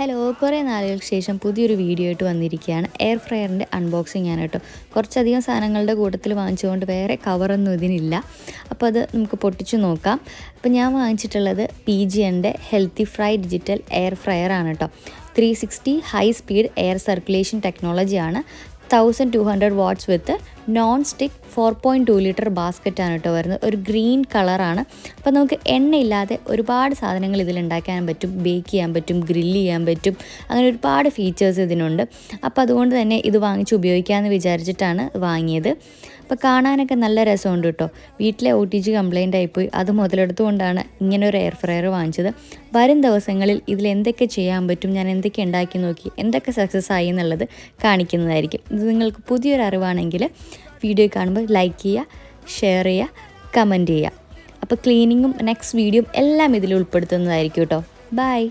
Hello, കുറേ നാളുകൾക്ക് ശേഷം പുതിയൊരു വീഡിയോ ആയിട്ട് വന്നിരിക്കുകയാണ്. എയർ ഫ്രയറിൻ്റെ അൺബോക്സിങ് ആണ് കേട്ടോ. കുറച്ചധികം സാധനങ്ങളുടെ കൂട്ടത്തിൽ വാങ്ങിച്ചുകൊണ്ട് വേറെ കവറൊന്നും ഇതിനില്ല. അപ്പോൾ അത് നമുക്ക് പൊട്ടിച്ചു നോക്കാം. അപ്പോൾ ഞാൻ വാങ്ങിച്ചിട്ടുള്ളത് PGൻ്റെ healthy fry digital air fryer ആണ് കേട്ടോ. 360 ഹൈ സ്പീഡ് എയർ സർക്കുലേഷൻ ടെക്നോളജിയാണ്. 1200 watts with non stick 4.2 litre ബാസ്ക്കറ്റാണ് കേട്ടോ വരുന്നത്. ഒരു ഗ്രീൻ കളറാണ്. അപ്പോൾ നമുക്ക് എണ്ണയില്ലാതെ ഒരുപാട് സാധനങ്ങൾ ഇതിലുണ്ടാക്കാൻ പറ്റും, ബേക്ക് ചെയ്യാൻ പറ്റും, ഗ്രില്ല് ചെയ്യാൻ പറ്റും. അങ്ങനെ ഒരുപാട് ഫീച്ചേഴ്സ് ഇതിനുണ്ട്. അപ്പോൾ അതുകൊണ്ട് തന്നെ ഇത് വാങ്ങിച്ച് ഉപയോഗിക്കാമെന്ന് വിചാരിച്ചിട്ടാണ് വാങ്ങിയത്. അപ്പോൾ കാണാനൊക്കെ നല്ല രസമുണ്ട് കേട്ടോ. വീട്ടിലെ OTG കംപ്ലൈൻ്റ് ആയിപ്പോയി. അത് മുതലെടുത്തുകൊണ്ടാണ് ഇങ്ങനെ ഒരു എയർ ഫ്രയർ വാങ്ങിച്ചത്. വരും ദിവസങ്ങളിൽ ഇതിൽ എന്തൊക്കെ ചെയ്യാൻ പറ്റും, ഞാൻ എന്തൊക്കെ ഉണ്ടാക്കി നോക്കി, എന്തൊക്കെ സക്സസ് ആയി എന്നുള്ളത് കാണിക്കുന്നതായിരിക്കും. ഇത് നിങ്ങൾക്ക് പുതിയൊരു അറിവാണെങ്കിൽ വീഡിയോ കാണുമ്പോൾ ലൈക്ക് ചെയ്യുക, ഷെയർ ചെയ്യുക, കമൻറ്റ് ചെയ്യുക. അപ്പോൾ ക്ലീനിങ്ങും നെക്സ്റ്റ് വീഡിയോയും എല്ലാം ഇതിൽ ഉൾപ്പെടുത്തുന്നതായിരിക്കും കേട്ടോ. ബൈ.